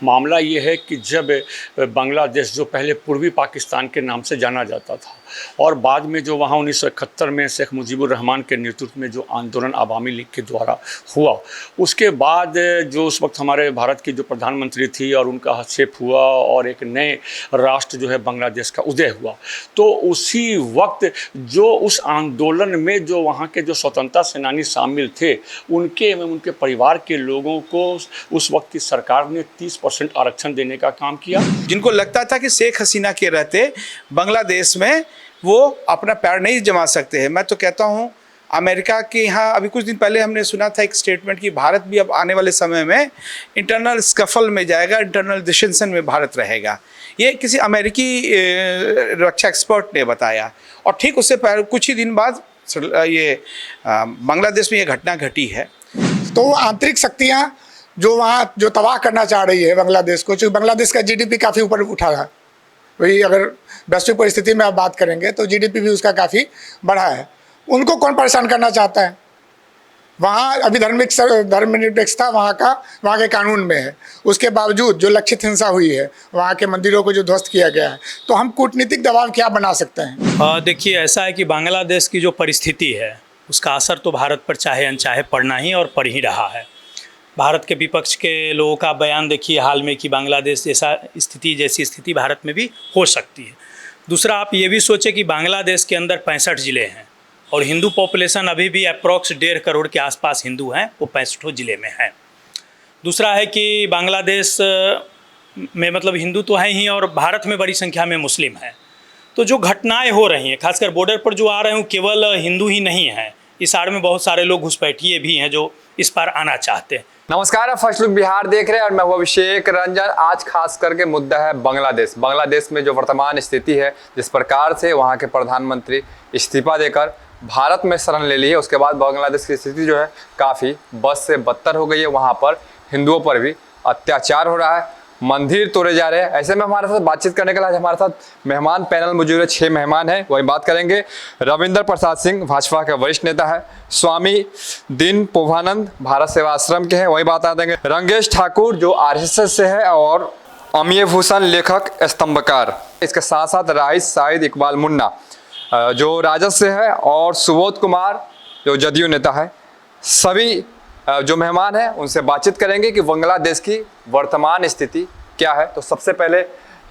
मामला ये है कि जब बांग्लादेश जो पहले पूर्वी पाकिस्तान के नाम से जाना जाता था और बाद में जो वहाँ 1971 में शेख मुजीबुर रहमान के नेतृत्व में जो आंदोलन अवामी लीग के द्वारा हुआ, उसके बाद जो उस वक्त हमारे भारत की जो प्रधानमंत्री थी और उनका हस्तक्षेप हुआ और एक नए राष्ट्र जो है बांग्लादेश का उदय हुआ। तो उसी वक्त जो उस आंदोलन में जो वहाँ के जो स्वतंत्रता सेनानी शामिल थे, उनके एवं उनके परिवार के लोगों को उस वक्त की सरकार ने 30% आरक्षण देने का काम किया। जिनको लगता था कि शेख हसीना के रहते बांग्लादेश में वो अपना पैर नहीं जमा सकते हैं, मैं तो कहता हूँ अमेरिका के यहाँ अभी कुछ दिन पहले हमने सुना था एक स्टेटमेंट कि भारत भी अब आने वाले समय में इंटरनल स्कफल में जाएगा, इंटरनल डिस्टेंशन में भारत रहेगा। ये किसी अमेरिकी रक्षा एक्सपर्ट ने बताया और ठीक उससे कुछ ही दिन बाद ये बांग्लादेश में ये घटना घटी है। तो आंतरिक शक्तियाँ जो वहाँ जो तबाह करना चाह रही है बांग्लादेश को, क्योंकि बांग्लादेश का जीडीपी काफ़ी ऊपर उठा है। वही अगर वैश्विक परिस्थिति में आप बात करेंगे तो जीडीपी भी उसका काफ़ी बढ़ा है। उनको कौन परेशान करना चाहता है? वहाँ अभी धर्मनिरपेक्षता वहाँ के कानून में है, उसके बावजूद जो लक्षित हिंसा हुई है, वहाँ के मंदिरों को जो ध्वस्त किया गया है, तो हम कूटनीतिक दबाव क्या बना सकते हैं? देखिए, ऐसा है कि बांग्लादेश की जो परिस्थिति है उसका असर तो भारत पर चाहे अनचाहे पड़ना ही और पड़ ही रहा है। भारत के विपक्ष के लोगों का बयान देखिए हाल में कि बांग्लादेश जैसी स्थिति भारत में भी हो सकती है। दूसरा, आप ये भी सोचें कि बांग्लादेश के अंदर 65 ज़िले हैं और हिंदू पॉपुलेशन अभी भी अप्रॉक्स 1.5 करोड़ के आसपास हिंदू हैं, वो 65 ज़िले में हैं। दूसरा है कि बांग्लादेश में मतलब हिंदू तो हैं ही और भारत में बड़ी संख्या में मुस्लिम हैं। तो जो घटनाएं हो रही हैं, खासकर बॉर्डर पर जो आ रहे हैं, केवल हिंदू ही नहीं हैं, इस आड़ में बहुत सारे लोग घुसपैठिए भी हैं जो इस पार आना चाहते हैं। नमस्कार, आप फर्स्ट लुक बिहार देख रहे हैं और मैं हूं अभिषेक रंजन। आज खास करके मुद्दा है बांग्लादेश में जो वर्तमान स्थिति है, जिस प्रकार से वहां के प्रधानमंत्री इस्तीफा देकर भारत में शरण ले ली है, उसके बाद बांग्लादेश की स्थिति जो है काफ़ी बद से बदतर हो गई है। वहाँ पर हिंदुओं पर भी अत्याचार हो रहा है, मंदिर तोड़े जा रहे हैं। ऐसे में हमारे साथ बातचीत करने के लिए आज हमारे साथ मेहमान पैनल मौजूद है, 6 मेहमान हैं। वही बात करेंगे। रविंद्र प्रसाद सिंह भाजपा के वरिष्ठ नेता है, स्वामी दिन पोभानंद भारत सेवा आश्रम के हैं, वही बात आ देंगे। रंगेश ठाकुर जो आरएसएस से है और अमीय भूषण लेखक स्तंभकार। इसके साथ साथ राइस साइद इकबाल मुन्ना जो राजद से है और सुबोध कुमार जो जदयू नेता है। सभी जो मेहमान हैं उनसे बातचीत करेंगे कि बांग्लादेश की वर्तमान स्थिति क्या है। तो सबसे पहले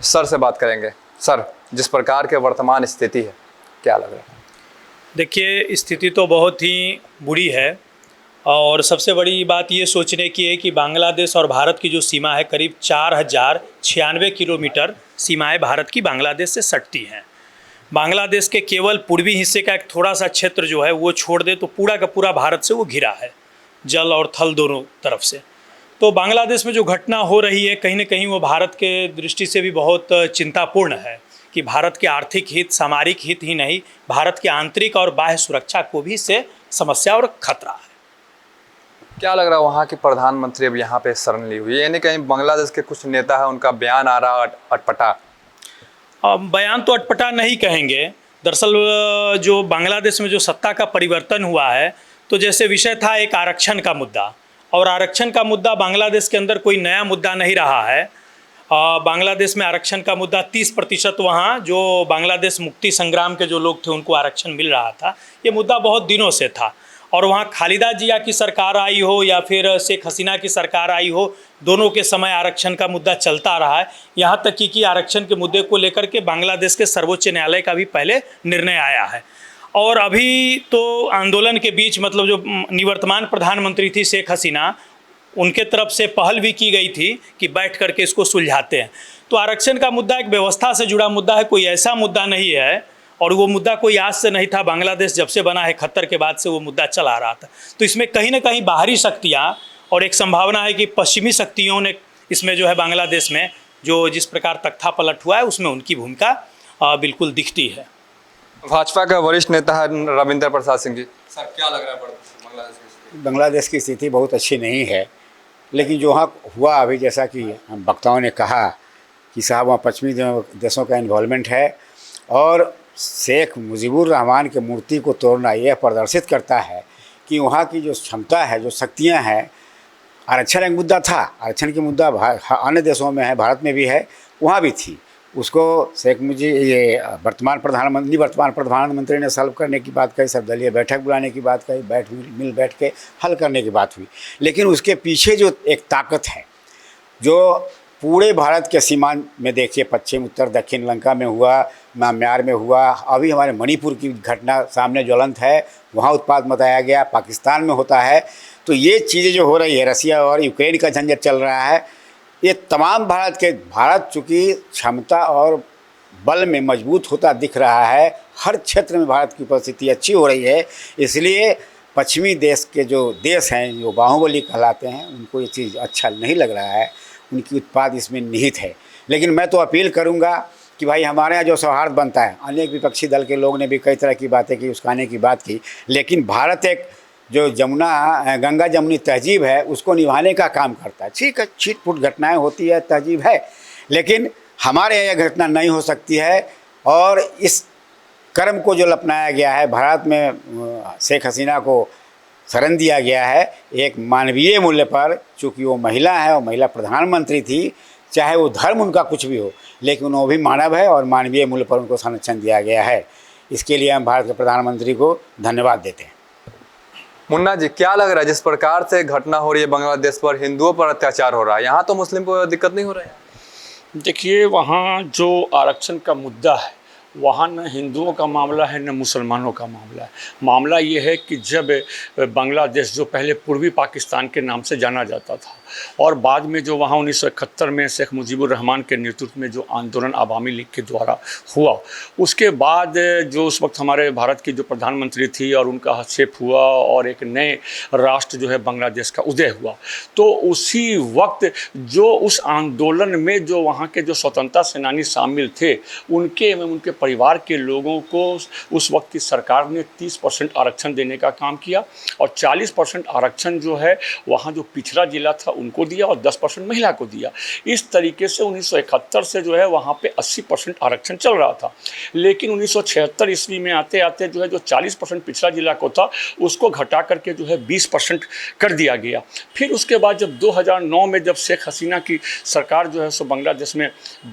सर से बात करेंगे। सर, जिस प्रकार के वर्तमान स्थिति है, क्या लग रहा है? देखिए, स्थिति तो बहुत ही बुरी है और सबसे बड़ी बात ये सोचने की है कि बांग्लादेश और भारत की जो सीमा है, करीब 4096 किलोमीटर सीमाएँ भारत की बांग्लादेश से सटती हैं। बांग्लादेश के केवल पूर्वी हिस्से का एक थोड़ा सा क्षेत्र जो है वो छोड़ दे तो पूरा का पूरा भारत से वो घिरा है, जल और थल दोनों तरफ से। तो बांग्लादेश में जो घटना हो रही है, कहीं न कहीं वो भारत के दृष्टि से भी बहुत चिंतापूर्ण है कि भारत के आर्थिक हित, सामरिक हित ही नहीं, भारत के आंतरिक और बाह्य सुरक्षा को भी इससे समस्या और खतरा है। क्या लग रहा है वहाँ की प्रधानमंत्री अब यहाँ पे शरण ली हुई है, यानी कहीं बांग्लादेश के कुछ नेता है उनका बयान आ रहा अटपटा? बयान तो अटपटा नहीं कहेंगे। दरअसल जो बांग्लादेश में जो सत्ता का परिवर्तन हुआ है, तो जैसे विषय था एक आरक्षण का मुद्दा, और आरक्षण का मुद्दा बांग्लादेश के अंदर कोई नया मुद्दा नहीं रहा है। बांग्लादेश में आरक्षण का मुद्दा 30% वहाँ जो बांग्लादेश मुक्ति संग्राम के जो लोग थे उनको आरक्षण मिल रहा था, ये मुद्दा बहुत दिनों से था। और वहाँ खालिदा जिया की सरकार आई हो या फिर शेख हसीना की सरकार आई हो, दोनों के समय आरक्षण का मुद्दा चलता रहा है। यहाँ तक कि आरक्षण के मुद्दे को लेकर के बांग्लादेश के सर्वोच्च न्यायालय का भी पहले निर्णय आया है। और अभी तो आंदोलन के बीच मतलब जो निवर्तमान प्रधानमंत्री थी शेख हसीना, उनके तरफ से पहल भी की गई थी कि बैठ करके इसको सुलझाते हैं। तो आरक्षण का मुद्दा एक व्यवस्था से जुड़ा मुद्दा है, कोई ऐसा मुद्दा नहीं है और वो मुद्दा कोई आज से नहीं था। बांग्लादेश जब से बना है 71 के बाद से वो मुद्दा चला रहा था। तो इसमें कहीं ना कहीं बाहरी शक्तियाँ और एक संभावना है कि पश्चिमी शक्तियों ने इसमें जो है बांग्लादेश में जो जिस प्रकार तख्ता पलट हुआ है उसमें उनकी भूमिका बिल्कुल दिखती है। भाजपा का वरिष्ठ नेता है रविंद्र प्रसाद सिंह जी। सर, क्या लग रहा है बांग्लादेश की स्थिति? बांग्लादेश की स्थिति बहुत अच्छी नहीं है, लेकिन जो वहाँ हुआ अभी, जैसा कि हम वक्ताओं ने कहा कि साहब वहाँ पश्चिमी देशों का इन्वॉल्वमेंट है और शेख मुजीबुर रहमान के मूर्ति को तोड़ना यह प्रदर्शित करता है कि वहाँ की जो क्षमता है, जो शक्तियाँ हैं, आरक्षण एक मुद्दा था, आरक्षण की मुद्दा अन्य देशों में है, भारत में भी है, वहाँ भी थी। उसको शेख मुजीब ये वर्तमान प्रधानमंत्री ने सॉल्व करने की बात कही, सर्वदलीय बैठक बुलाने की बात कही, बैठ के हल करने की बात हुई। लेकिन उसके पीछे जो एक ताकत है, जो पूरे भारत के सीमांत में देखिए, पश्चिम उत्तर दक्षिण लंका में हुआ, म्यांमार में हुआ, अभी हमारे मणिपुर की घटना सामने ज्वलंत है, वहाँ उत्पात मचाया गया, पाकिस्तान में होता है। तो ये चीज़ें जो हो रही है, रसिया और यूक्रेन का झंझट चल रहा है, ये तमाम भारत चूँकि क्षमता और बल में मजबूत होता दिख रहा है, हर क्षेत्र में भारत की उपस्थिति अच्छी हो रही है, इसलिए पश्चिमी देश के जो देश हैं, जो बाहुबली कहलाते हैं, उनको ये चीज़ अच्छा नहीं लग रहा है, उनकी उत्पाद इसमें निहित है। लेकिन मैं तो अपील करूंगा कि भाई हमारे यहाँ जो सौहार्द बनता है, अनेक विपक्षी दल के लोग ने भी कई तरह की बातें की, उसकाने की बात की, लेकिन भारत एक जो गंगा जमुनी तहजीब है उसको निभाने का काम करता है। ठीक है, छिटपुट घटनाएं होती है, तहजीब है, लेकिन हमारे यहाँ यह घटना नहीं हो सकती है। और इस कर्म को जो अपनाया गया है, भारत में शेख हसीना को शरण दिया गया है एक मानवीय मूल्य पर, चूँकि वो महिला है और महिला प्रधानमंत्री थी, चाहे वो धर्म उनका कुछ भी हो, लेकिन वो भी मानव है और मानवीय मूल्य पर उनको संरक्षण दिया गया है। इसके लिए हम भारत के प्रधानमंत्री को धन्यवाद देते हैं। मुन्ना जी, क्या लग रहा है जिस प्रकार से घटना हो रही है बांग्लादेश पर, हिंदुओं पर अत्याचार हो रहा है, यहाँ तो मुस्लिम को दिक्कत नहीं हो रहा है? देखिए, वहाँ जो आरक्षण का मुद्दा है, वहाँ न हिंदुओं का मामला है न मुसलमानों का मामला है। मामला ये है कि जब बांग्लादेश जो पहले पूर्वी पाकिस्तान के नाम से जाना जाता था और बाद में जो वहाँ 1971 में शेख मुजीबुर रहमान के नेतृत्व में जो आंदोलन अवामी लीग के द्वारा हुआ, उसके बाद जो उस वक्त हमारे भारत की जो प्रधानमंत्री थी और उनका हस्तक्षेप हुआ और एक नए राष्ट्र जो है बांग्लादेश का उदय हुआ, तो उसी वक्त जो उस आंदोलन में जो वहाँ के जो स्वतंत्रता सेनानी शामिल थे, उनके एवं उनके परिवार के लोगों को उस वक्त की सरकार ने 30% आरक्षण देने का काम किया और 40% आरक्षण जो है वहाँ जो पिछड़ा जिला था उनको दिया और 10% महिला को दिया। इस तरीके से 1971 से जो है वहाँ पे 80% आरक्षण चल रहा था। लेकिन 1976 ईस्वी में आते आते जो है जो 40% पिछड़ा जिला को था उसको घटा करके जो है 20% कर दिया गया। फिर उसके बाद जब 2009 में जब शेख हसीना की सरकार जो है सो बांग्लादेश में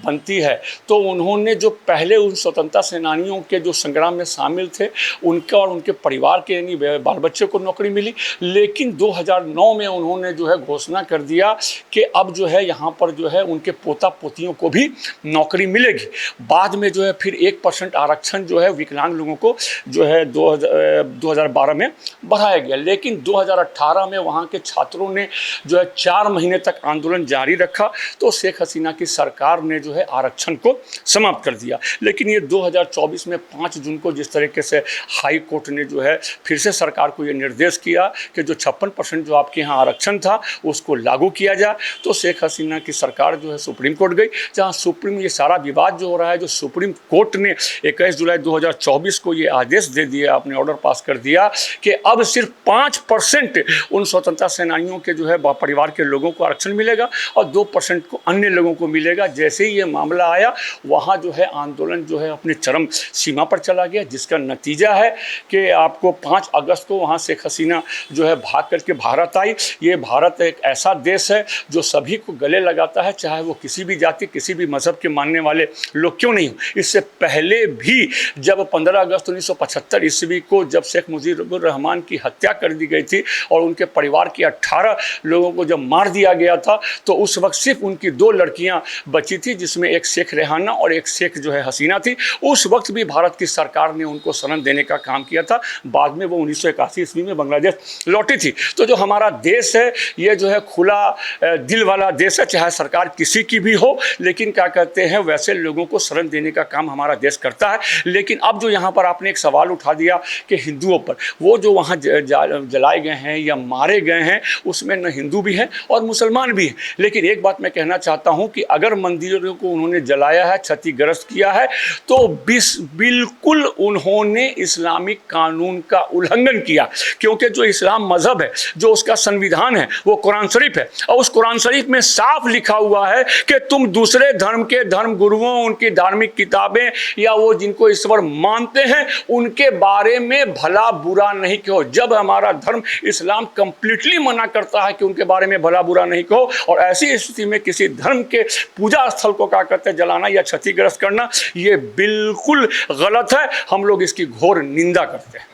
बनती है, तो उन्होंने जो पहले उन स्वतंत्रता सेनानियों के जो संग्राम में शामिल थे उनके और उनके परिवार के यानी बाल बच्चे को नौकरी मिली। लेकिन 2009 में उन्होंने जो है घोषणा कर दिया कि अब जो है यहाँ पर जो है उनके पोता पोतियों को भी नौकरी मिलेगी। बाद में जो है फिर 1% आरक्षण जो है विकलांग लोगों को जो है 2012 में बढ़ाया गया। लेकिन 2018 में वहाँ के छात्रों ने जो है 4 महीने तक आंदोलन जारी रखा, तो शेख हसीना की सरकार ने जो है आरक्षण को समाप्त कर दिया। लेकिन ये 2024 में 5 जून को जिस तरीके से हाई कोर्ट ने जो है फिर से सरकार को ये निर्देश किया कि जो 56% जो आपके यहाँ आरक्षण था उसको लागू किया जाए, तो शेख हसीना की सरकार जो है सुप्रीम कोर्ट गई, जहाँ सुप्रीम ये सारा विवाद जो हो रहा है, जो सुप्रीम कोर्ट ने 21 जुलाई 2024 को ये आदेश दे दिया, अपने ऑर्डर पास कर दिया कि अब सिर्फ 5% उन स्वतंत्रता सेनानियों के जो है परिवार के लोगों को आरक्षण मिलेगा और 2% को अन्य लोगों को मिलेगा। जैसे ही ये मामला आया, वहाँ जो है आंदोलन जो है अपने चरम सीमा पर चला गया, जिसका नतीजा है कि आपको 5 अगस्त को वहाँ शेख हसीना जो है भाग करके भारत आई। ये भारत एक ऐसा देश है जो सभी को गले लगाता है, चाहे वो किसी भी जाति किसी भी मज़हब के मानने वाले लोग क्यों नहीं हो। इससे पहले भी जब 15 अगस्त 1975 ईस्वी को जब शेख मुजीबुर रहमान की हत्या कर दी गई थी और उनके परिवार के 18 लोगों को जब मार दिया गया था, तो उस वक्त सिर्फ उनकी 2 लड़कियाँ बची थी, जिसमें एक शेख रेहाना और एक शेख जो है हसीना थी। उस वक्त भी भारत की सरकार ने उनको शरण देने का काम किया था। बाद में वो 1981 ईस्वी में बांग्लादेश लौटी थी। तो जो हमारा देश है ये जो है खुला दिल वाला देश है, चाहे सरकार किसी की भी हो, लेकिन क्या कहते हैं वैसे लोगों को शरण देने का काम हमारा देश करता है। लेकिन अब जो यहाँ पर आपने एक सवाल उठा दिया कि हिंदुओं पर, वो जो वहाँ जलाए गए हैं या मारे गए हैं उसमें न हिंदू भी हैं और मुसलमान भी हैं। लेकिन एक बात मैं कहना चाहता हूँ कि अगर मंदिरों को उन्होंने जलाया है, क्षतिग्रस्त किया है, तो बिल्कुल उन्होंने इस्लामिक कानून का उल्लंघन किया, क्योंकि जो इस्लाम मज़हब है, जो उसका संविधान है, वो कुरान शरीफ शरीफ है और उस कुरान शरीफ में साफ लिखा हुआ है कि तुम दूसरे धर्म के धर्म गुरुओं, उनकी धार्मिक किताबें या वो जिनको ईश्वर मानते हैं उनके बारे में भला बुरा नहीं कहो। जब हमारा धर्म इस्लाम कंप्लीटली मना करता है कि उनके बारे में भला बुरा नहीं कहो, और ऐसी स्थिति में किसी धर्म के पूजा स्थल को क्या कहते हैं जलाना या क्षतिग्रस्त करना, ये बिल्कुल गलत है। हम लोग इसकी घोर निंदा करते हैं।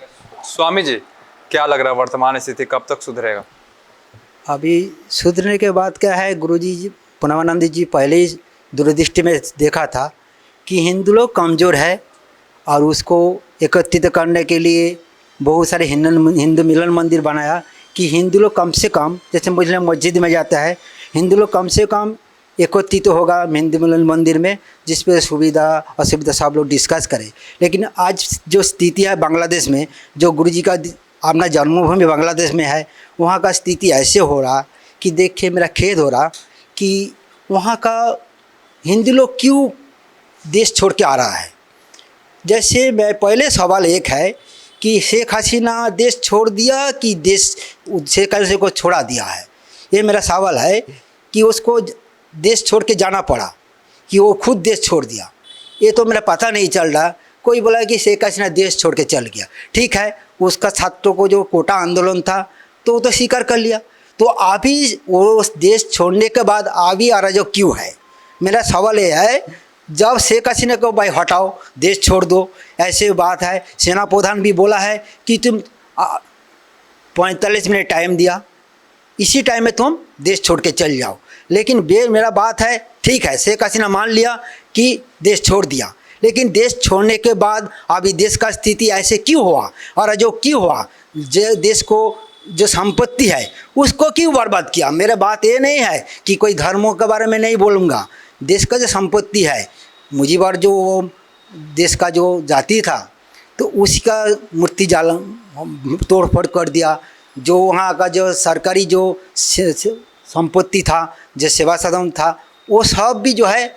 स्वामी जी, क्या लग रहा है वर्तमान स्थिति कब तक सुधरेगा? अभी सुधरने के बाद क्या है, गुरुजी पूर्णानंद जी पहले ही दूरदृष्टि में देखा था कि हिंदू लोग कमज़ोर है और उसको एकत्रित करने के लिए बहुत सारे हिंदू मिलन मंदिर बनाया कि हिंदू लोग कम से कम, जैसे मुस्लिम मस्जिद में जाता है, हिंदू लोग कम से कम एकत्रित तो होगा हिंदू मिलन मंदिर में, जिस पे सुविधा असुविधा सब लोग डिस्कस करें। लेकिन आज जो स्थिति है बांग्लादेश में, जो गुरुजी का अपना जन्मभूमि बांग्लादेश में है, वहाँ का स्थिति ऐसे हो रहा कि देख के मेरा खेद हो रहा कि वहाँ का हिंदू लोग क्यों देश छोड़ के आ रहा है। जैसे मैं पहले सवाल एक है कि शेख हसीना देश छोड़ दिया कि देश शेख हसीना को छोड़ा दिया है, ये मेरा सवाल है कि उसको देश छोड़ के जाना पड़ा कि वो खुद देश छोड़ दिया, ये तो मेरा पता नहीं चल रहा। कोई बोला कि शेख हसीना देश छोड़ के चल गया, ठीक है, उसका छात्रों को जो कोटा आंदोलन था तो वो तो स्वीकार कर लिया, तो अभी वो देश छोड़ने के बाद अभी अराजक क्यों है? मेरा सवाल ये है, जब शेख हसीना को भाई हटाओ, देश छोड़ दो, ऐसे बात है। सेना प्रधान भी बोला है कि तुम 45 मिनट टाइम दिया, इसी टाइम में तुम देश छोड़ के चल जाओ। लेकिन मेरा बात है, ठीक है, शेख हसीना मान लिया कि देश छोड़ दिया, लेकिन देश छोड़ने के बाद अभी देश का स्थिति ऐसे क्यों हुआ और जो क्यों हुआ? जो देश को जो संपत्ति है उसको क्यों बर्बाद किया? मेरा बात ये नहीं है कि कोई धर्मों के बारे में नहीं बोलूँगा, देश का जो संपत्ति है, मुझे बार जो देश का जो जाति था तो उसका मूर्ति जाल तोड़ फोड़ कर दिया। जो वहाँ का जो सरकारी जो संपत्ति था, जो सेवा सदन था, वो सब भी जो है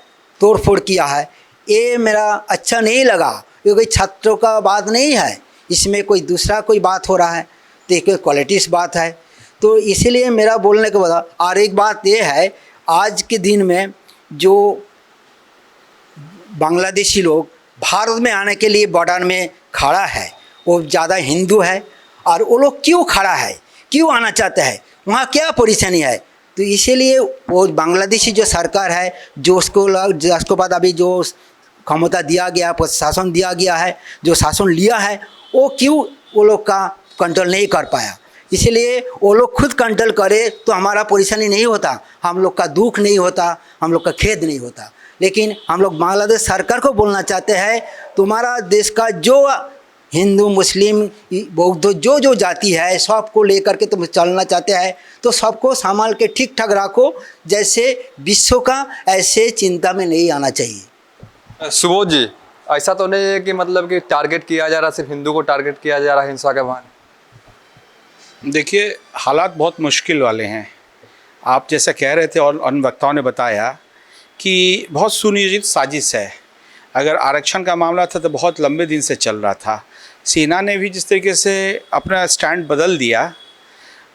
तोड़ फोड़ किया है। ये मेरा अच्छा नहीं लगा, क्योंकि छात्रों का बात नहीं है, इसमें कोई दूसरा कोई बात हो रहा है, तो एक क्वालिटीज बात है। तो इसीलिए मेरा बोलने के बाद और एक बात ये है, आज के दिन में जो बांग्लादेशी लोग भारत में आने के लिए बॉर्डर में खड़ा है, वो ज़्यादा हिंदू है, और वो लोग क्यों खड़ा है, क्यों आना चाहते हैं, वहाँ क्या परेशानी है? तो इसीलिए वो बांग्लादेशी जो सरकार है, जो उसको बाद अभी जो क्षमता दिया गया, शासन दिया गया है, जो शासन लिया है, वो क्यों वो लोग का कंट्रोल नहीं कर पाया? इसलिए वो लोग खुद कंट्रोल करे तो हमारा परेशानी नहीं होता, हम लोग का दुख नहीं होता, हम लोग का खेद नहीं होता। लेकिन हम लोग बांग्लादेश सरकार को बोलना चाहते हैं, तुम्हारा देश का जो हिंदू मुस्लिम बौद्ध जो जाति है, सबको लेकर के तुम चलना चाहते हैं तो सबको संभाल के ठीक ठाक रखो, जैसे विश्व का ऐसे चिंता में नहीं आना चाहिए। सुबोध जी, ऐसा तो नहीं है कि मतलब कि टारगेट किया जा रहा, सिर्फ हिंदू को टारगेट किया जा रहा हिंसा के बहाने? देखिए, हालात बहुत मुश्किल वाले हैं। आप जैसा कह रहे थे और अन्य वक्ताओं ने बताया कि बहुत सुनियोजित साजिश है। अगर आरक्षण का मामला था तो बहुत लंबे दिन से चल रहा था। सेना ने भी जिस तरीके से अपना स्टैंड बदल दिया,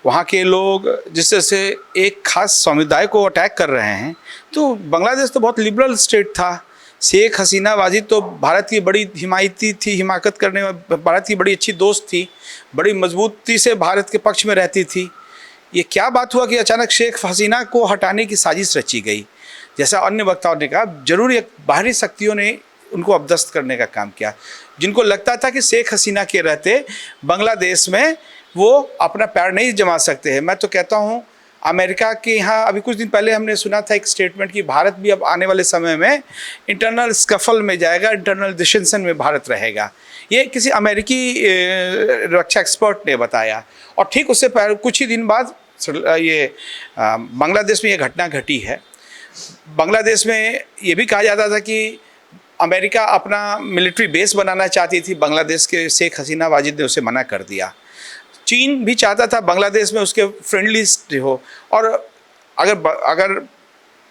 वहाँ के लोग जिस तरह से एक खास समुदाय को अटैक कर रहे हैं, तो बांग्लादेश तो बहुत लिबरल स्टेट था। शेख हसीना वाजिद तो भारत की बड़ी हिमायती थी, हिमाकत करने में भारत की बड़ी अच्छी दोस्त थी, बड़ी मजबूती से भारत के पक्ष में रहती थी। ये क्या बात हुआ कि अचानक शेख हसीना को हटाने की साजिश रची गई? जैसा अन्य वक्ताओं ने कहा, जरूर एक बाहरी शक्तियों ने उनको अपदस्त करने का काम किया। जिनको लगता था कि शेख हसीना के रहते बांग्लादेश में वो अपना पैर नहीं जमा सकते हैं, मैं तो कहता हूँ अमेरिका के यहाँ अभी कुछ दिन पहले हमने सुना था एक स्टेटमेंट कि भारत भी अब आने वाले समय में इंटरनल स्कफल में जाएगा, इंटरनल डिस्टेंशन में भारत रहेगा। ये किसी अमेरिकी रक्षा एक्सपर्ट ने बताया। और ठीक उससे पहले कुछ ही दिन बाद ये बांग्लादेश में ये घटना घटी है। बांग्लादेश में ये भी कहा जाता था कि अमेरिका अपना मिलिट्री बेस बनाना चाहती थी बांग्लादेश के, शेख हसीना वाजिद ने उसे मना कर दिया। चीन भी चाहता था बांग्लादेश में उसके फ्रेंडली हो। और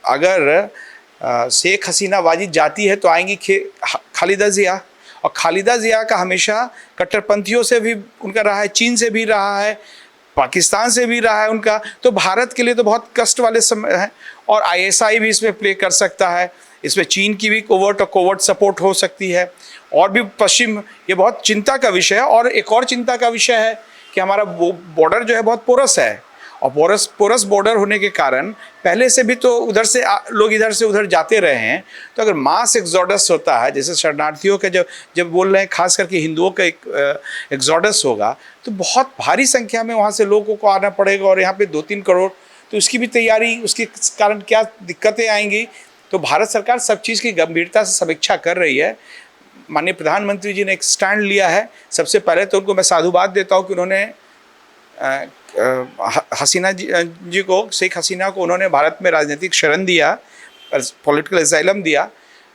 अगर शेख हसीना वाजिद जाती है तो आएंगी खालिदा ज़िया, और खालिदा ज़िया का हमेशा कट्टरपंथियों से भी उनका रहा है, चीन से भी रहा है, पाकिस्तान से भी रहा है उनका, तो भारत के लिए तो बहुत कष्ट वाले समय है। और ISI भी इसमें प्ले कर सकता है, इसमें चीन की भी कोवर्ट सपोर्ट हो सकती है, और भी पश्चिम, ये बहुत चिंता का विषय है। और एक और चिंता का विषय है कि हमारा बॉर्डर जो है बहुत पोरस है, और पोरस बॉर्डर होने के कारण पहले से भी तो उधर से लोग इधर से उधर जाते रहे हैं। तो अगर मास एक्सोडस होता है, जैसे शरणार्थियों के जब बोल रहे हैं, खास करके हिंदुओं का एक एक्सोडस होगा, तो बहुत भारी संख्या में वहाँ से लोगों को आना पड़ेगा, और यहाँ पे 2-3 करोड़, तो उसकी भी तैयारी, उसके कारण क्या दिक्कतें आएंगी। तो भारत सरकार सब चीज़ की गंभीरता से समीक्षा कर रही है। माननीय प्रधानमंत्री जी ने एक स्टैंड लिया है। सबसे पहले तो उनको मैं साधुवाद देता हूँ कि उन्होंने हसीना जी को, शेख हसीना को उन्होंने भारत में राजनीतिक शरण दिया, पॉलिटिकल एसाइलम दिया,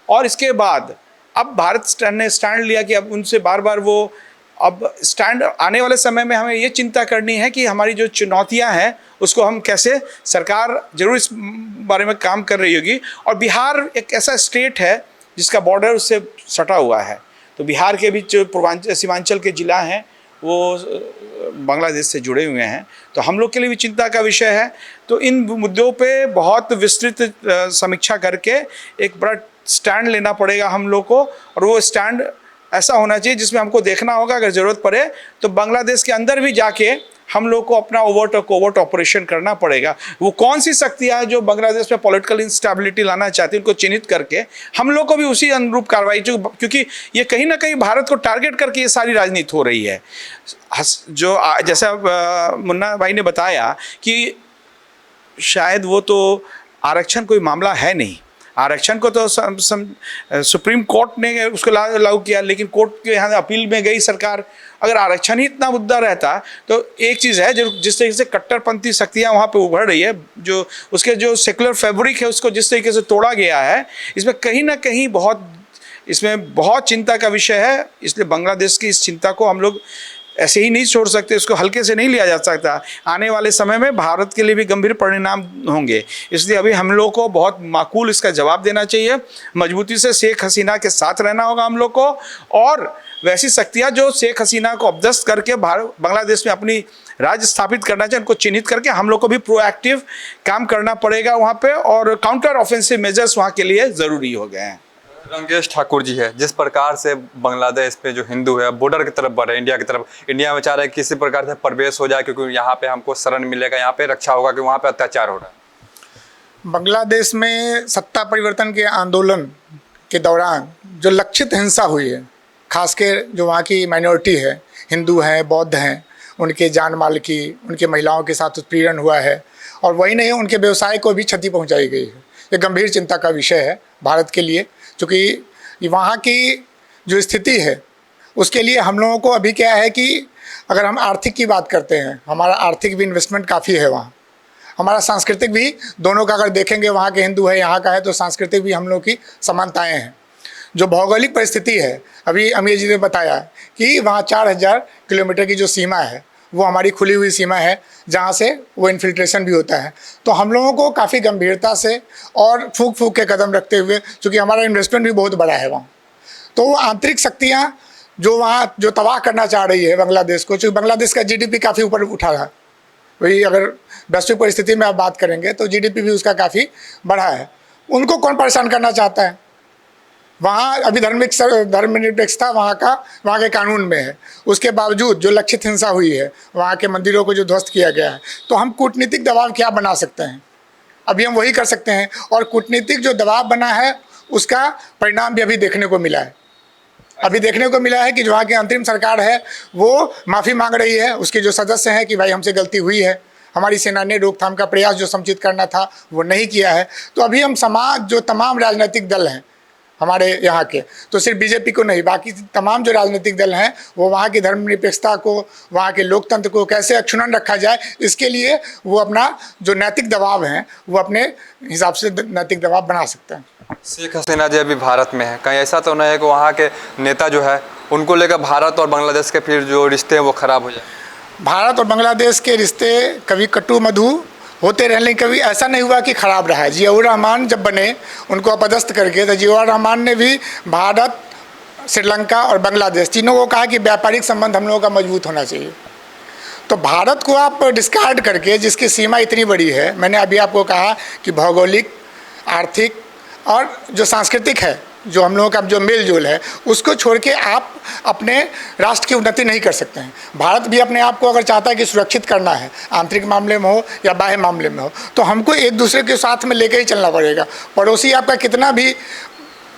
और इसके बाद अब भारत ने स्टैंड लिया कि अब उनसे बार बार वो अब स्टैंड आने वाले समय में हमें ये चिंता करनी है कि हमारी जो चुनौतियां हैं उसको हम कैसे, सरकार जरूर इस बारे में काम कर रही होगी। और बिहार एक ऐसा स्टेट है जिसका बॉर्डर उससे सटा हुआ है, तो बिहार के बीच जो पूर्वांचल सीमांचल के ज़िला हैं वो बांग्लादेश से जुड़े हुए हैं, तो हम लोग के लिए भी चिंता का विषय है। तो इन मुद्दों पे बहुत विस्तृत समीक्षा करके एक बड़ा स्टैंड लेना पड़ेगा हम लोग को, और वो स्टैंड ऐसा होना चाहिए जिसमें हमको देखना होगा अगर ज़रूरत पड़े तो बांग्लादेश के अंदर भी जाके हम लोग को अपना ओवर्ट और कोवर्ट ऑपरेशन करना पड़ेगा। वो कौन सी शक्तियाँ हैं जो बांग्लादेश में पॉलिटिकल इंस्टेबिलिटी लाना चाहती हैं, उनको चिन्हित करके हम लोग को भी उसी अनुरूप कार्रवाई, क्योंकि ये कहीं ना कहीं भारत को टारगेट करके ये सारी राजनीति हो रही है। जो जैसा मुन्ना भाई ने बताया कि शायद वो तो आरक्षण कोई मामला है नहीं, आरक्षण को तो सुप्रीम कोर्ट ने उसको लागू किया, लेकिन कोर्ट के यहाँ अपील में गई सरकार। अगर आरक्षण ही इतना मुद्दा रहता तो एक चीज़ है जो जिस तरीके से कट्टरपंथी शक्तियाँ वहाँ पे उभर रही है, जो उसके जो सेकुलर फैब्रिक है उसको जिस तरीके से तोड़ा गया है, इसमें कहीं ना कहीं इसमें बहुत चिंता का विषय है। इसलिए बांग्लादेश की इस चिंता को हम लोग ऐसे ही नहीं छोड़ सकते, इसको हल्के से नहीं लिया जा सकता। आने वाले समय में भारत के लिए भी गंभीर परिणाम होंगे, इसलिए अभी हम लोग को बहुत माकूल इसका जवाब देना चाहिए। मजबूती से शेख हसीना के साथ रहना होगा हम लोग को, और वैसी शक्तियाँ जो शेख हसीना को अपदस्त करके बांग्लादेश में अपनी राज्य स्थापित करना चाहिए, उनको चिन्हित करके हम लोग को भी प्रोएक्टिव काम करना पड़ेगा वहाँ पे, और काउंटर ऑफेंसिव मेजर्स वहाँ के लिए ज़रूरी हो गए हैं। रंगेश ठाकुर जी है, जिस प्रकार से बांग्लादेश पे जो हिंदू है बॉर्डर की तरफ बढ़ रहे हैं, इंडिया की तरफ, इंडिया में चाह रहे हैं किसी प्रकार से प्रवेश हो जाए क्योंकि यहाँ पे हमको शरण मिलेगा, यहाँ पे रक्षा होगा, कि वहाँ पे अत्याचार हो रहा है। बांग्लादेश में सत्ता परिवर्तन के आंदोलन के दौरान जो लक्षित हिंसा हुई है, खासकर जो वहाँ की माइनॉरिटी है, हिंदू हैं, बौद्ध हैं, उनके जान माल की, उनके महिलाओं के साथ उत्पीड़न हुआ है, और वही नहीं उनके व्यवसाय को भी क्षति पहुँचाई गई है। ये गंभीर चिंता का विषय है भारत के लिए, क्योंकि वहाँ की जो स्थिति है उसके लिए हम लोगों को अभी क्या है कि अगर हम आर्थिक की बात करते हैं, हमारा आर्थिक भी इन्वेस्टमेंट काफ़ी है वहाँ, हमारा सांस्कृतिक भी, दोनों का अगर देखेंगे, वहाँ के हिंदू है, यहाँ का है, तो सांस्कृतिक भी हम लोग की समानताएं हैं। जो भौगोलिक परिस्थिति है, अभी अमीर जी ने बताया कि वहाँ 4000 किलोमीटर की जो सीमा है वो हमारी खुली हुई सीमा है, जहाँ से वो इन्फिल्ट्रेशन भी होता है। तो हम लोगों को काफ़ी गंभीरता से और फूक फूक के कदम रखते हुए, क्योंकि हमारा इन्वेस्टमेंट भी बहुत बड़ा है वहाँ, तो वो आंतरिक शक्तियाँ जो वहाँ जो तबाह करना चाह रही है बांग्लादेश को, क्योंकि बांग्लादेश का GDP काफ़ी ऊपर उठा है, वही अगर वैश्विक परिस्थिति में आप बात करेंगे तो GDP भी उसका काफ़ी बढ़ा है। उनको कौन परेशान करना चाहता है? वहाँ अभी धर्मनिरपेक्षता वहाँ के कानून में है, उसके बावजूद जो लक्षित हिंसा हुई है, वहाँ के मंदिरों को जो ध्वस्त किया गया है, तो हम कूटनीतिक दबाव क्या बना सकते हैं? अभी हम वही कर सकते हैं, और कूटनीतिक जो दबाव बना है उसका परिणाम भी अभी देखने को मिला है। अभी देखने को मिला है कि जो वहाँ की अंतरिम सरकार है वो माफ़ी मांग रही है, उसके जो सदस्य हैं कि भाई हमसे गलती हुई है, हमारी सेना ने रोकथाम का प्रयास जो समुचित करना था वो नहीं किया है। तो अभी हम समाज जो तमाम राजनीतिक दल हैं हमारे यहाँ के, तो सिर्फ बीजेपी को नहीं, बाकी तमाम जो राजनीतिक दल हैं वो वहाँ की धर्मनिरपेक्षता को, वहाँ के लोकतंत्र को कैसे अक्षुण्ण रखा जाए, इसके लिए वो अपना जो नैतिक दबाव है वो अपने हिसाब से नैतिक दबाव बना सकते हैं। शेख हसीना जी अभी भारत में है, कहीं ऐसा तो नहीं है कि वहाँ के नेता जो है उनको लेकर भारत और बांग्लादेश के फिर जो रिश्ते हैं वो ख़राब हो जाए? भारत और बांग्लादेश के रिश्ते कभी कटु मधु होते रहे, लेकिन कभी ऐसा नहीं हुआ कि ख़राब रहा है। जियाउर रहमान जब बने उनको अपदस्थ करके, तो जियाउर रहमान ने भी भारत, श्रीलंका और बांग्लादेश तीनों को कहा कि व्यापारिक संबंध हम लोगों का मजबूत होना चाहिए। तो भारत को आप डिस्कार्ड करके, जिसकी सीमा इतनी बड़ी है, मैंने अभी आपको कहा कि भौगोलिक, आर्थिक और जो सांस्कृतिक है, जो हम लोगों का जो मेल जोल है, उसको छोड़ के आप अपने राष्ट्र की उन्नति नहीं कर सकते हैं। भारत भी अपने आप को अगर चाहता है कि सुरक्षित करना है, आंतरिक मामले में हो या बाह्य मामले में हो, तो हमको एक दूसरे के साथ में लेकर ही चलना पड़ेगा। पड़ोसी आपका कितना भी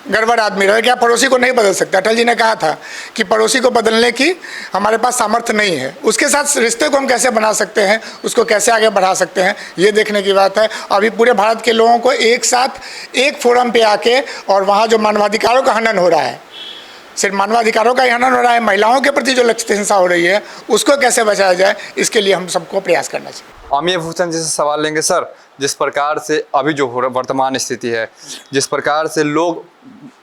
गड़बड़ आदमी रहे, क्या पड़ोसी को नहीं बदल सकता। अटल जी ने कहा था कि पड़ोसी को बदलने की हमारे पास सामर्थ्य नहीं है। उसके साथ रिश्ते को हम कैसे बना सकते हैं, उसको कैसे आगे बढ़ा सकते हैं, ये देखने की बात है। अभी पूरे भारत के लोगों को एक साथ एक फोरम पे आके, और वहाँ जो मानवाधिकारों का हनन हो रहा है, सिर्फ मानवाधिकारों का ही हनन हो रहा है, महिलाओं के प्रति जो लक्षित हिंसा हो रही है, उसको कैसे बचाया जाए, इसके लिए हम सबको प्रयास करना चाहिए। अमीय भूषण जी से सवाल लेंगे सर, जिस प्रकार से अभी जो वर्तमान स्थिति है, जिस प्रकार से लोग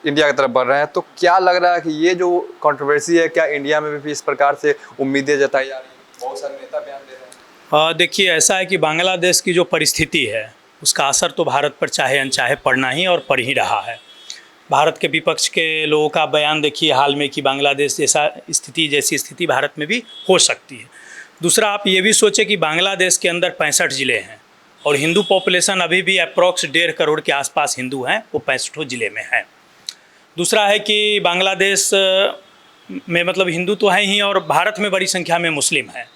इंडिया की तरफ बढ़ रहे हैं, तो क्या लग रहा है कि ये जो कंट्रोवर्सी है, क्या इंडिया में भी इस प्रकार से उम्मीदें जताई जा रही हैं? बहुत सारे नेता बयान दे रहे हैं। देखिए, ऐसा है कि बांग्लादेश की जो परिस्थिति है, उसका असर तो भारत पर चाहे अनचाहे पड़ना ही और पड़ ही रहा है। भारत के विपक्ष के लोगों का बयान देखिए हाल में कि बांग्लादेश जैसी स्थिति भारत में भी हो सकती है। दूसरा, आप ये भी सोचें कि बांग्लादेश के अंदर 65 ज़िले हैं और हिंदू पॉपुलेशन अभी भी अप्रॉक्स 1.5 करोड़ के आसपास हिंदू हैं, वो 65 ज़िले में हैं। दूसरा है कि बांग्लादेश में मतलब हिंदू तो हैं ही, और भारत में बड़ी संख्या में मुस्लिम हैं।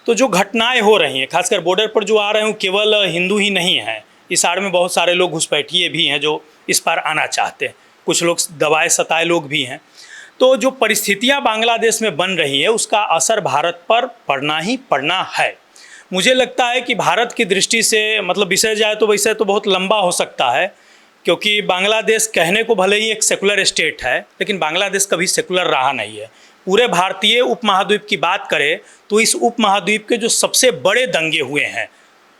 तो जो घटनाएं हो रही हैं, खासकर बॉर्डर पर जो आ रहे हैं, केवल हिंदू ही नहीं हैं। इस आड़ में बहुत सारे लोग घुसपैठिए भी हैं जो इस पार आना चाहते हैं, कुछ लोग दबाए सताए लोग भी हैं। तो जो परिस्थितियां बांग्लादेश में बन रही है, उसका असर भारत पर पड़ना ही पड़ना है। मुझे लगता है कि भारत की दृष्टि से मतलब विषय जाए तो वैसे तो बहुत लंबा हो सकता है, क्योंकि बांग्लादेश कहने को भले ही एक सेकुलर स्टेट है, लेकिन बांग्लादेश कभी सेकुलर रहा नहीं है। पूरे भारतीय उपमहाद्वीप की बात करें तो इस उपमहाद्वीप के जो सबसे बड़े दंगे हुए हैं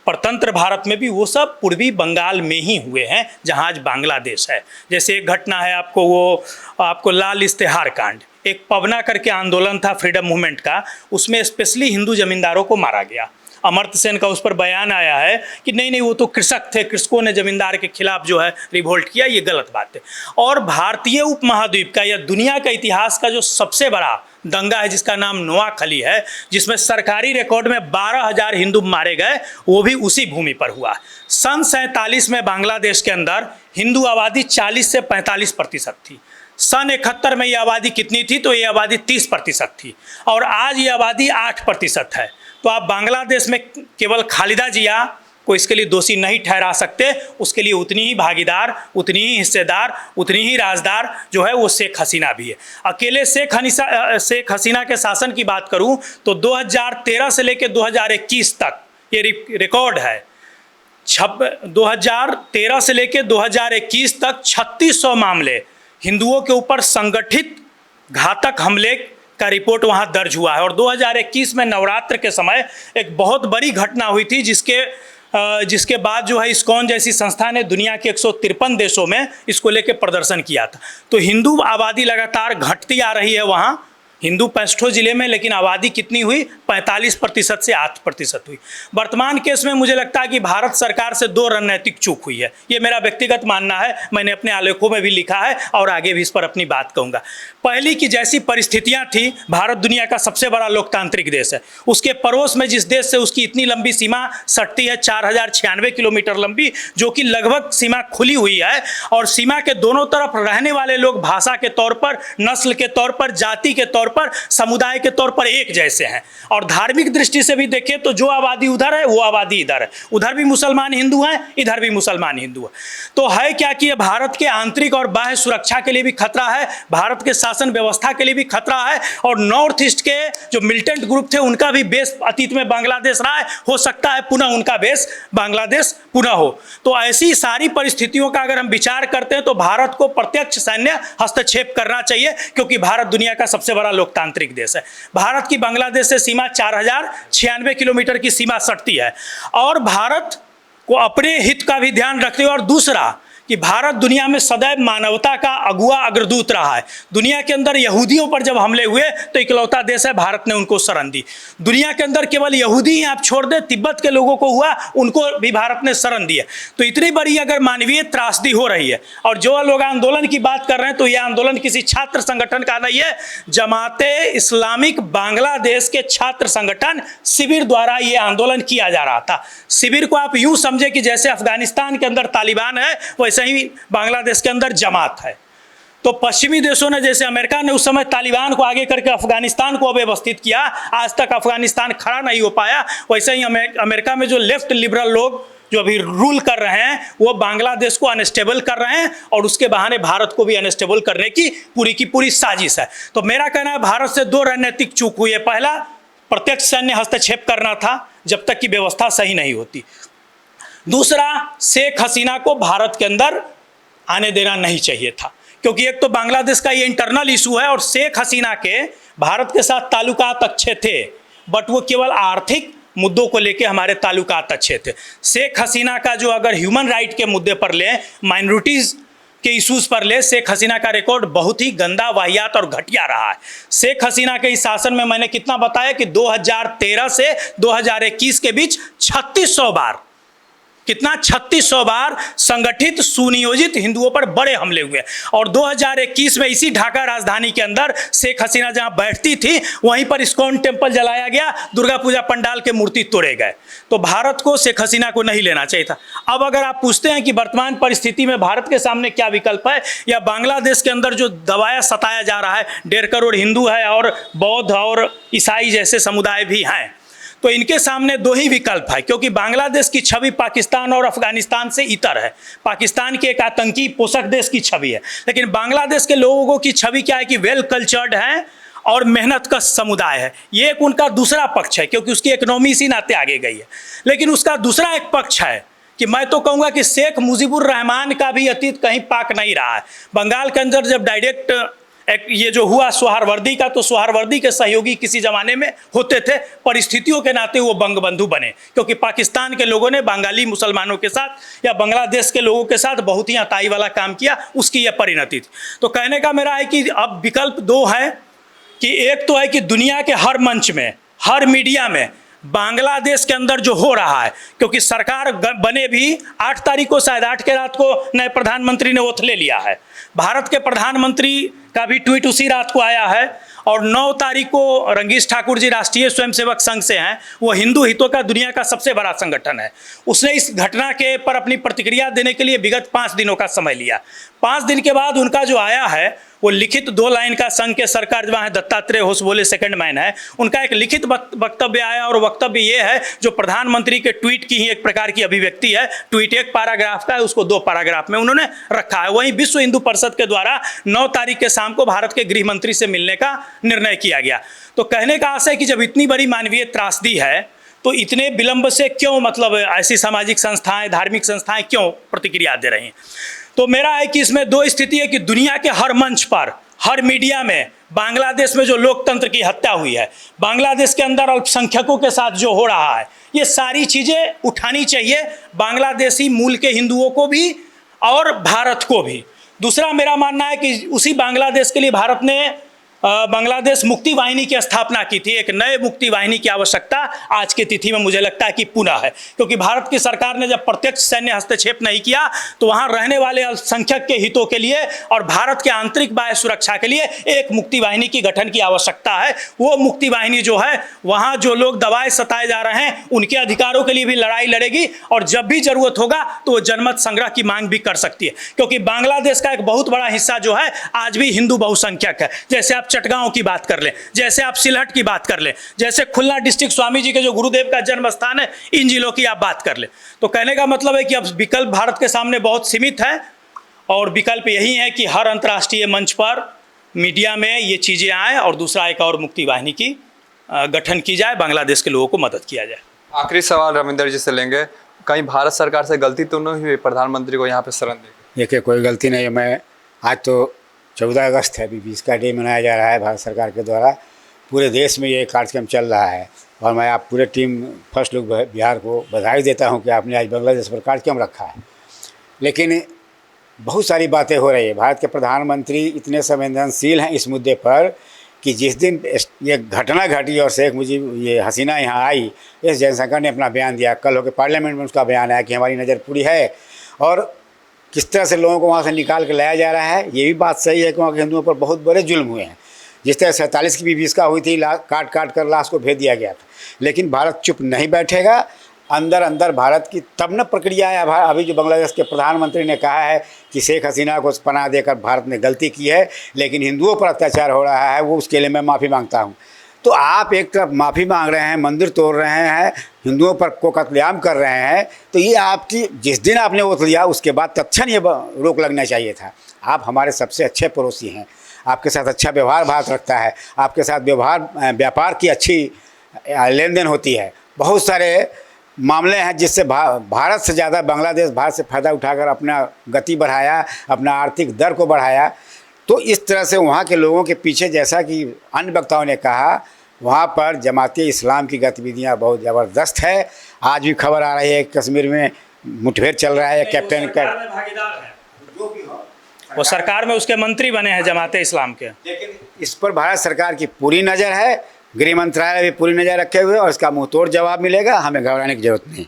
परतंत्र भारत में भी, वो सब पूर्वी बंगाल में ही हुए हैं, जहाँ आज बांग्लादेश है। जैसे एक घटना है आपको लाल इश्तेहार कांड, एक पवना करके आंदोलन था फ्रीडम मूवमेंट का, उसमें स्पेशली हिंदू जमींदारों को मारा गया। अमर्त्य सेन का उस पर बयान आया है कि नहीं वो तो कृषक थे, कृषकों ने जमींदार के खिलाफ जो है रिवोल्ट किया, ये गलत बात है। और भारतीय उपमहाद्वीप का या दुनिया का इतिहास का जो सबसे बड़ा दंगा है, जिसका नाम नोआखली है, जिसमें सरकारी रिकॉर्ड में 12,000 हिंदू मारे गए, वो भी उसी भूमि पर हुआ। सन 47 में बांग्लादेश के अंदर हिंदू आबादी 40 से 45% थी। सन 71 में ये आबादी कितनी थी? तो ये आबादी 30% थी, और आज ये आबादी 8% है। तो आप बांग्लादेश में केवल खालिदा जिया को इसके लिए दोषी नहीं ठहरा सकते, उसके लिए उतनी ही भागीदार, उतनी ही हिस्सेदार, उतनी ही राजदार जो है वो शेख हसीना भी है। अकेले शेख हसीना के शासन की बात करूं तो 2013 से लेकर 2021 तक ये रिकॉर्ड है। 2013 से लेकर 2021 तक 3600 मामले हिंदुओं के ऊपर संगठित घातक हमले का रिपोर्ट वहां दर्ज हुआ है। और 2021 में नवरात्र के समय एक बहुत बड़ी घटना हुई थी, जिसके बाद जो है इस्कॉन जैसी संस्था ने दुनिया के 153 देशों में इसको लेकर प्रदर्शन किया था। तो हिंदू आबादी लगातार घटती आ रही है वहाँ, हिंदू 65 जिले में, लेकिन आबादी कितनी हुई? 45% से 8% हुई। वर्तमान केस में मुझे लगता है कि भारत सरकार से 2 रणनीतिक चूक हुई है। ये मेरा व्यक्तिगत मानना है, मैंने अपने आलेखों में भी लिखा है और आगे भी इस पर अपनी बात कहूँगा। पहली की जैसी परिस्थितियाँ थी, भारत दुनिया का सबसे बड़ा लोकतांत्रिक देश है, उसके पड़ोस में जिस देश से उसकी इतनी लंबी सीमा सटती है, 4096 किलोमीटर लंबी, जो कि लगभग सीमा खुली हुई है, और सीमा के दोनों तरफ रहने वाले लोग भाषा के तौर पर, नस्ल के तौर पर, जाति के तौर पर, समुदाय के तौर पर एक जैसे हैं। और धार्मिक दृष्टि से भी देखें तो जो आबादी उधर है वो आबादी इधर है, उधर भी मुसलमान हिंदू हैं, इधर भी मुसलमान हिंदू हैं। तो है क्या कि भारत के आंतरिक और बाह्य सुरक्षा के लिए भी खतरा है, भारत के शासन व्यवस्था के लिए भी खतरा है, और नॉर्थ ईस्ट के जो मिलिटेंट ग्रुप थे उनका भी बेस अतीत में बांग्लादेश रहा है, हो सकता है पुनः उनका बेस बांग्लादेश पुनः हो। तो ऐसी सारी परिस्थितियों का अगर हम विचार करते हैं तो भारत को प्रत्यक्ष सैन्य हस्तक्षेप करना चाहिए, क्योंकि भारत दुनिया का सबसे बड़ा लोकतांत्रिक देश है। भारत की बांग्लादेश से सीमा 4096 किलोमीटर की सीमा सटती है, और भारत को अपने हित का भी ध्यान रखते हुए, और दूसरा कि भारत दुनिया में सदैव मानवता का अगुआ अग्रदूत रहा है। दुनिया के अंदर यहूदियों पर जब हमले हुए तो इकलौता देश है भारत ने उनको शरण दी। दुनिया के अंदर केवल यहूदी ही आप छोड़ दें, तिब्बत के लोगों को हुआ, उनको भी भारत ने शरण दी है। तो इतनी बड़ी अगर मानवीय त्रासदी हो रही है और जो लोग आंदोलन की बात कर रहे हैं तो यह आंदोलन किसी छात्र संगठन का नहीं है, जमाते इस्लामिक बांग्लादेश के छात्र संगठन शिविर द्वारा यह आंदोलन किया जा रहा था। शिविर को आप यूं समझे कि जैसे अफगानिस्तान के अंदर तालिबान है वैसे ही बांग्लादेश के अंदर जमात है। तो पश्चिमी देशों ने, जैसे अमेरिका ने उस समय तालिबान को आगे करके अफगानिस्तान को अव्यवस्थित किया, आज तक अफगानिस्तान खड़ा नहीं हो पाया, वैसे ही अमेरिका में जो लेफ्ट लिबरल लोग जो अभी रूल कर रहे हैं वो बांग्लादेश को अनस्टेबल कर रहे हैं और उसके बहाने भारत को भी अनस्टेबल करने की पूरी साजिश है। तो मेरा कहना है भारत से दो रणनीतिक चूक हुई है। पहला, प्रत्यक्ष सैन्य हस्तक्षेप करना था जब तक कि व्यवस्था सही नहीं होती। दूसरा, शेख हसीना को भारत के अंदर आने देना नहीं चाहिए था, क्योंकि एक तो बांग्लादेश का ये इंटरनल इशू है और शेख हसीना के भारत के साथ ताल्लुकात अच्छे थे, बट वो केवल आर्थिक मुद्दों को लेके हमारे ताल्लुकात अच्छे थे। शेख हसीना का जो अगर ह्यूमन राइट के मुद्दे पर ले, माइनॉरिटीज़ के इश्यूज़ पर ले, शेख हसीना का रिकॉर्ड बहुत ही गंदा, वाहियात और घटिया रहा है। शेख हसीना के इस शासन में मैंने कितना बताया कि 2013 से 2021 के बीच 3600 बार, कितना 3600 बार संगठित सुनियोजित हिंदुओं पर बड़े हमले हुए। और 2021 में इसी ढाका राजधानी के अंदर शेख हसीना जहां बैठती थी वहीं पर इस्कॉन टेम्पल जलाया गया, दुर्गा पूजा पंडाल के मूर्ति तोड़े गए। तो भारत को शेख हसीना को नहीं लेना चाहिए था। अब अगर आप पूछते हैं कि वर्तमान परिस्थिति में भारत के सामने क्या विकल्प है, या बांग्लादेश के अंदर जो दबाया सताया जा रहा है, 1.5 करोड़ हिंदू है और बौद्ध और ईसाई जैसे समुदाय भी हैं, तो इनके सामने दो ही विकल्प है, क्योंकि बांग्लादेश की छवि पाकिस्तान और अफगानिस्तान से इतर है। पाकिस्तान के एक आतंकी पोषक देश की छवि है, लेकिन बांग्लादेश के लोगों की छवि क्या है कि वेल कल्चर्ड है और मेहनत का समुदाय है। ये एक उनका दूसरा पक्ष है, क्योंकि उसकी इकोनॉमी इसी नाते आगे गई है। लेकिन उसका दूसरा एक पक्ष है कि मैं तो कहूँगा कि शेख मुजीबुर रहमान का भी अतीत कहीं पाक नहीं रहा है। बंगाल के अंदर जब डायरेक्ट ये जो हुआ सोहरावर्दी का, तो सोहरावर्दी के सहयोगी किसी ज़माने में होते थे, परिस्थितियों के नाते वो बंगबंधु बने, क्योंकि पाकिस्तान के लोगों ने बंगाली मुसलमानों के साथ या बांग्लादेश के लोगों के साथ बहुत ही अताई वाला काम किया, उसकी यह परिणति थी। तो कहने का मेरा है कि अब विकल्प दो है, कि एक तो है कि दुनिया के हर मंच में, हर मीडिया में बांग्लादेश के अंदर जो हो रहा है, क्योंकि सरकार बने भी 8 तारीख को, शायद 8 के रात को नए प्रधानमंत्री ने ओथ ले लिया है। भारत के प्रधानमंत्री का भी ट्वीट उसी रात को आया है, और 9 तारीख को रंगीश ठाकुर जी राष्ट्रीय स्वयंसेवक संघ से हैं, वो हिंदू हितों का दुनिया का सबसे बड़ा संगठन है। उसने इस घटना के पर अपनी प्रतिक्रिया देने के लिए विगत 5 दिनों का समय लिया। 5 दिन के बाद उनका जो आया है वो लिखित 2 लाइन का, संघ के सरकार जहाँ दत्तात्रेय होसबोले सेकंड मैन है, उनका एक लिखित वक्तव्य आया, और वक्तव्य ये है जो प्रधानमंत्री के ट्वीट की ही एक प्रकार की अभिव्यक्ति है। ट्वीट 1 पैराग्राफ का है, उसको 2 पैराग्राफ में उन्होंने रखा है। वहीं विश्व हिंदू परिषद के द्वारा 9 तारीख के शाम को भारत के गृह मंत्री से मिलने का निर्णय किया गया। तो कहने का आशय है कि जब इतनी बड़ी मानवीय त्रासदी है तो इतने विलंब से क्यों, मतलब ऐसी सामाजिक संस्थाएं, धार्मिक संस्थाएं क्यों प्रतिक्रिया दे रही हैं। तो मेरा है कि इसमें 2 स्थिति है कि दुनिया के हर मंच पर, हर मीडिया में बांग्लादेश में जो लोकतंत्र की हत्या हुई है, बांग्लादेश के अंदर अल्पसंख्यकों के साथ जो हो रहा है, ये सारी चीज़ें उठानी चाहिए, बांग्लादेशी मूल के हिंदुओं को भी और भारत को भी। दूसरा मेरा मानना है कि उसी बांग्लादेश के लिए भारत ने बांग्लादेश मुक्ति वाहिनी की स्थापना की थी। एक नए मुक्ति वाहिनी की आवश्यकता आज की तिथि में मुझे लगता है कि पुनः है, क्योंकि भारत की सरकार ने जब प्रत्यक्ष सैन्य हस्तक्षेप नहीं किया तो वहां रहने वाले अल्पसंख्यक के हितों के लिए और भारत के आंतरिक बाह्य सुरक्षा के लिए एक मुक्ति वाहिनी की गठन की आवश्यकता है। वो मुक्ति वाहिनी जो है वहां जो लोग दबाए सताए जा रहे हैं उनके अधिकारों के लिए भी लड़ाई लड़ेगी, और जब भी जरूरत होगा तो वो जनमत संग्रह की मांग भी कर सकती है, क्योंकि बांग्लादेश का एक बहुत बड़ा हिस्सा जो है आज भी हिंदू बहुसंख्यक है। जैसे आप चटगांव की बात कर लें, जैसे आप सिलहट की बात कर लें, जैसे खुलना डिस्ट्रिक्ट स्वामी जी के जो गुरुदेव का जन्म स्थान है, इन जिलों की आप बात कर लें। तो कहने का मतलब है कि अब विकल्प भारत के सामने बहुत सीमित है, और विकल्प यही है कि हर अंतर्राष्ट्रीय मंच पर मीडिया में ये चीज़ें आएँ, और दूसरा एक और मुक्ति वाहिनी की गठन की जाए, बांग्लादेश के लोगों को मदद किया जाए। आखिरी सवाल रविंदर जी से लेंगे, कहीं भारत सरकार से गलती तो नहीं हुई प्रधानमंत्री को यहाँ पे शरण देकर? देखिए, कोई गलती नहीं है। मैं आज तो 14 अगस्त है, बीस का डे मनाया जा रहा है भारत सरकार के द्वारा। पूरे देश में ये कार्यक्रम चल रहा है, और मैं आप पूरे टीम फर्स्ट लुक बिहार को बधाई देता हूं कि आपने आज बांग्लादेश पर कार्यक्रम रखा है। लेकिन बहुत सारी बातें हो रही है। भारत के प्रधानमंत्री इतने संवेदनशील हैं इस मुद्दे पर कि जिस दिन ये घटना घटी और शेख मुजीब ये हसीना यहाँ आई, एस जयशंकर ने अपना बयान दिया, कल होकर पार्लियामेंट में उसका बयान आया कि हमारी नज़र पूरी है और किस तरह से लोगों को वहाँ से निकाल के लाया जा रहा है। ये भी बात सही है कि वहाँ के हिंदुओं पर बहुत बड़े जुल्म हुए हैं। जिस तरह 47 की भी विस्का हुई थी, काट काट कर लाश को भेज दिया गया था, लेकिन भारत चुप नहीं बैठेगा। अंदर अंदर भारत की तब न प्रक्रिया है। अभी जो बांग्लादेश के प्रधानमंत्री ने कहा है कि शेख हसीना को पनाह देकर भारत ने गलती की है, लेकिन हिंदुओं पर अत्याचार हो रहा है, वो उसके लिए मैं माफ़ी मांगता हूँ। तो आप एक तरफ माफ़ी मांग रहे हैं, मंदिर तोड़ रहे हैं, हिंदुओं पर को कत्लेआम कर रहे हैं, तो ये आपकी जिस दिन आपने वो लिया उसके बाद तत्क्षण ये रोक लगना चाहिए था। आप हमारे सबसे अच्छे पड़ोसी हैं, आपके साथ अच्छा व्यवहार भारत रखता है, आपके साथ व्यापार की अच्छी लेन देन होती है। बहुत सारे मामले हैं जिससे भारत से ज़्यादा बांग्लादेश भारत से फ़ायदा उठाकर अपना गति बढ़ाया, अपना आर्थिक दर को बढ़ाया। तो इस तरह से वहाँ के लोगों के पीछे, जैसा कि अन्य वक्ताओं ने कहा, वहाँ पर जमाती इस्लाम की गतिविधियाँ बहुत ज़बरदस्त है। आज भी खबर आ रही है कश्मीर में मुठभेड़ चल रहा है, कैप्टन का वो सरकार में उसके मंत्री बने हैं जमाते इस्लाम के। लेकिन इस पर भारत सरकार की पूरी नज़र है, गृह मंत्रालय भी पूरी नज़र रखे हुए और इसका मुंह तोड़ जवाब मिलेगा, हमें घबराने की जरूरत नहीं।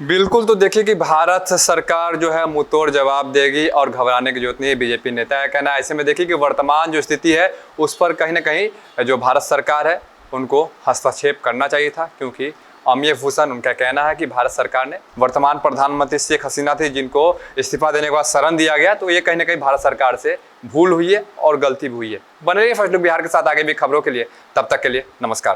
बिल्कुल, तो देखिए कि भारत सरकार जो है मुंह तोड़ जवाब देगी और घबराने की जरूरत नहीं है, बीजेपी नेता का कहना है। ऐसे में देखिए कि वर्तमान जो स्थिति है उस पर कहीं ना कहीं जो भारत सरकार है उनको हस्तक्षेप करना चाहिए था, क्योंकि अमीर हुसैन उनका कहना है कि भारत सरकार ने वर्तमान प्रधानमंत्री शेख हसीना थी जिनको इस्तीफा देने के बाद शरण दिया गया, तो ये कहीं ना कहीं भारत सरकार से भूल हुई है और गलती भी हुई है। बने रहिए फर्स्ट लुक बिहार के साथ आगे भी खबरों के लिए, तब तक के लिए नमस्कार।